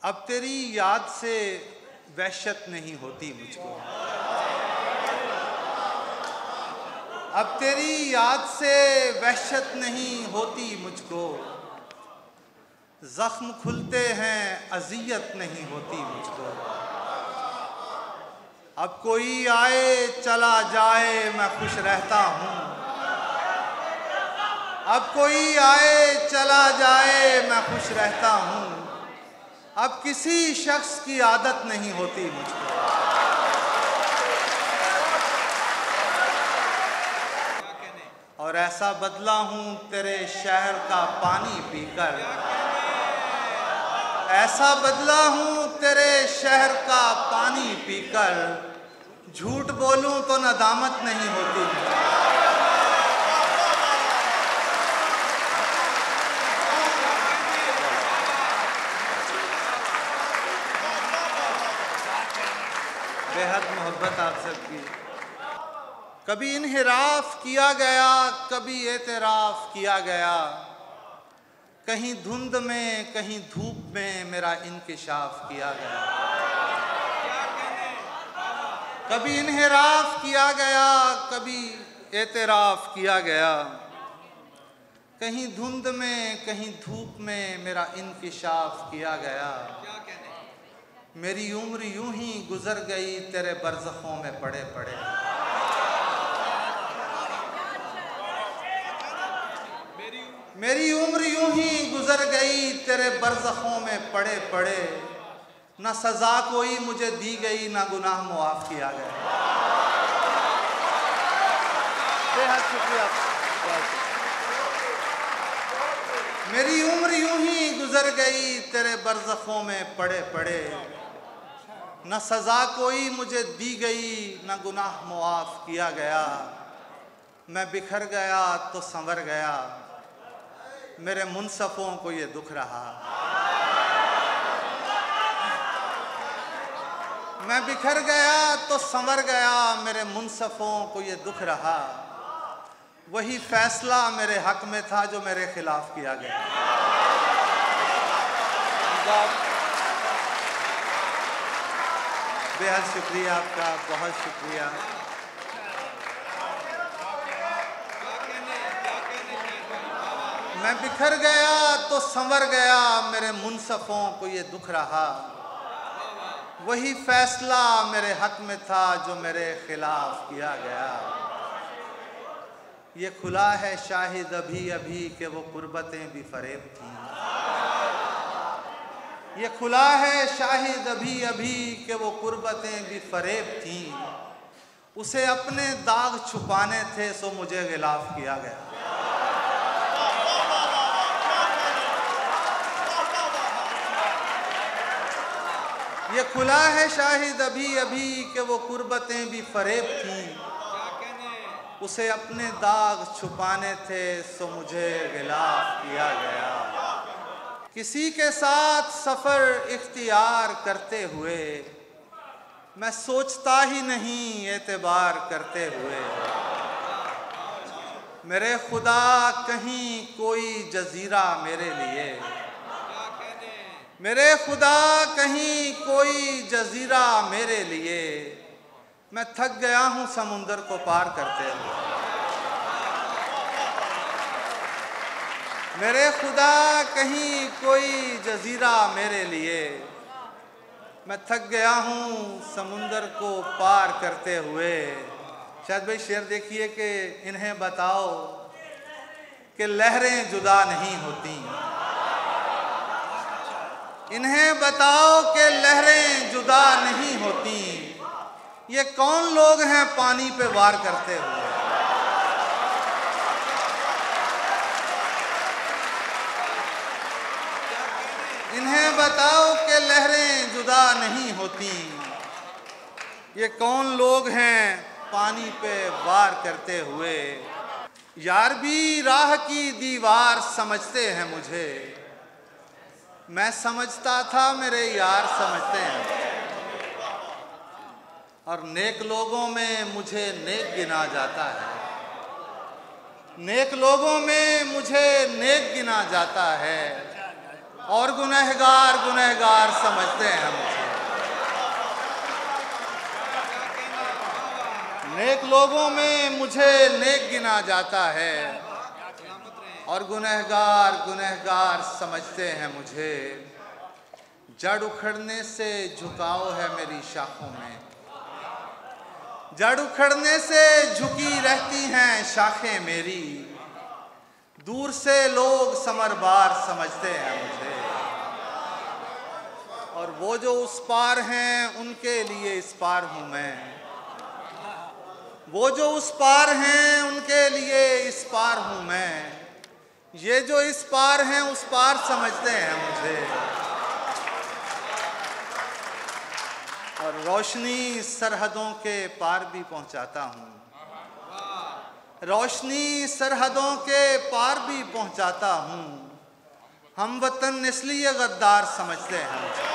अब तेरी याद से वहशत नहीं होती मुझको, अब तेरी याद से वहशत नहीं होती मुझको, जख्म खुलते हैं अजियत नहीं होती मुझको। अब कोई आए चला जाए मैं खुश रहता हूँ, अब कोई आए चला जाए मैं खुश रहता हूँ। अब किसी शख्स की आदत नहीं होती मुझको। और ऐसा बदला हूँ तेरे शहर का पानी पीकर, ऐसा बदला हूँ तेरे शहर का पानी पीकर, झूठ बोलूं तो नदामत नहीं होती मुझे। बेहद मोहब्बत आप सबकी। कभी इन्हिराफ किया गया, कभी एतराफ़ किया गया, कहीं धुंध में कहीं धूप में मेरा इंकिशाफ किया गया। कभी इन्हिराफ किया गया, कभी एतराफ़ किया गया, कहीं धुंध में कहीं धूप में मेरा इंकिशाफ किया गया। मेरी उम्र यूं ही गुजर गई तेरे बरज़खों में पड़े पड़े। मेरी उम्र यूं ही गुजर गई तेरे बरज़खों में पड़े पड़े, न सज़ा कोई मुझे दी गई न गुनाह मुआफ़ किया गया। बेहद शुक्रिया। मेरी उम्र यूं ही गुजर गई तेरे बरज़खों में पड़े पड़े, न सज़ा कोई मुझे दी गई न गुनाह मुआफ़ किया गया। मैं बिखर गया तो संवर गया, मेरे मुनसफ़ों को ये दुख रहा। मैं बिखर गया तो संवर गया, मेरे मुनसफ़ों को ये दुख रहा। वही फैसला मेरे हक़ में था जो मेरे खिलाफ किया गया। बेहद शुक्रिया आपका, बहुत शुक्रिया। मैं बिखर गया तो संवर गया, मेरे मुनसफ़ों को ये दुख रहा। वही फैसला मेरे हक़ में था जो मेरे खिलाफ किया गया। ये खुला है शाहिद अभी अभी कि वो कुर्बतें भी फ़रेब थीं। ये खुला है शाहिद अभी अभी कि वो कुर्बतें भी फ़रेब थीं। उसे अपने दाग छुपाने थे सो मुझे गिलाफ किया गया। ये खुला है शाहिद अभी अभी कि वो कुर्बतें भी फ़रेब थीं। उसे अपने दाग छुपाने थे सो मुझे गिलाफ किया गया। किसी के साथ सफ़र इख्तियार करते हुए मैं सोचता ही नहीं एतबार करते हुए। मेरे खुदा कहीं कोई जज़ीरा मेरे लिए, मेरे खुदा कहीं कोई जज़ीरा मेरे लिए। मैं थक गया हूँ समुंदर को पार करते हुए। मेरे खुदा कहीं कोई जज़ीरा मेरे लिए। मैं थक गया हूँ समुंदर को पार करते हुए। शायद भाई शेर देखिए कि इन्हें बताओ कि लहरें जुदा नहीं होती। इन्हें बताओ कि लहरें जुदा नहीं होती। ये कौन लोग हैं पानी पे वार करते हुए। इन्हें बताओ कि लहरें जुदा नहीं होती। ये कौन लोग हैं पानी पे वार करते हुए। यार भी राह की दीवार समझते हैं मुझे। मैं समझता था मेरे यार समझते हैं। और नेक लोगों में मुझे नेक गिना जाता है। नेक लोगों में मुझे नेक गिना जाता है। और गुनहगार गुनहगार समझते हैं मुझे। नेक लोगों में मुझे नेक गिना जाता है और गुनहगार गुनहगार समझते हैं मुझे। जड़ उखड़ने से झुकाव है मेरी शाखों में, जड़ उखड़ने से झुकी रहती हैं शाखें मेरी। दूर से लोग समरबार समझते हैं मुझे और वो जो उस पार हैं उनके लिए इस पार हूँ मैं। वो जो उस पार हैं उनके लिए इस पार हूँ मैं। ये जो इस पार हैं उस पार समझते हैं मुझे। और रोशनी सरहदों के पार भी पहुंचाता हूँ, रोशनी सरहदों के पार भी पहुंचाता हूँ। हम वतन इसलिए गद्दार समझते हैं मुझे।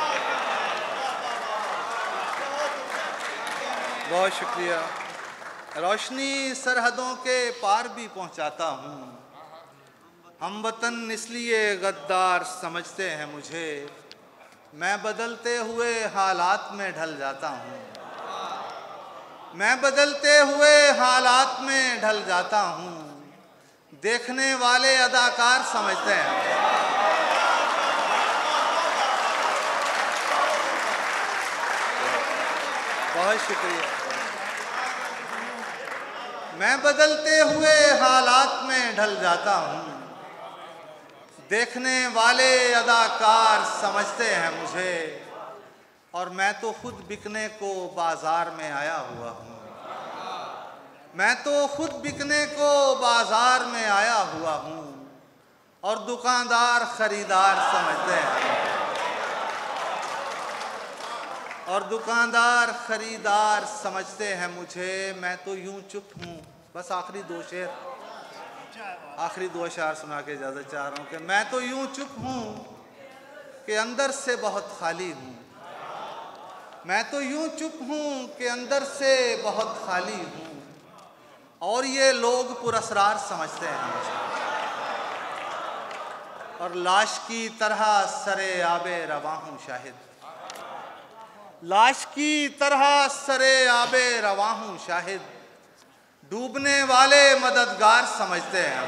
बहुत शुक्रिया। रोशनी सरहदों के पार भी पहुंचाता हूँ। हम वतन इसलिए गद्दार समझते हैं मुझे। मैं बदलते हुए हालात में ढल जाता हूँ, मैं बदलते हुए हालात में ढल जाता हूँ। देखने वाले अदाकार समझते हैं। बहुत शुक्रिया। मैं बदलते हुए हालात में ढल जाता हूँ। देखने वाले अदाकार समझते हैं मुझे और मैं तो खुद बिकने को बाजार में आया हुआ हूँ। मैं तो खुद बिकने को बाजार में आया हुआ हूँ और दुकानदार खरीदार समझते हैं। और दुकानदार खरीदार समझते हैं मुझे। मैं तो यूं चुप हूँ। बस आखिरी दो शेर, आखिरी दो अशार सुना के इजाज़त चाह रहा हूँ कि मैं तो यूं चुप हूँ कि अंदर से बहुत खाली हूँ। मैं तो यूं चुप हूँ कि अंदर से बहुत खाली हूँ और ये लोग पुरस्रार समझते हैं मुझे। और लाश की तरह सरे आबे रवा हूँ शाहिद, लाश की तरह सरे आबे रवा हूँ शाहिद। डूबने वाले मददगार समझते हैं।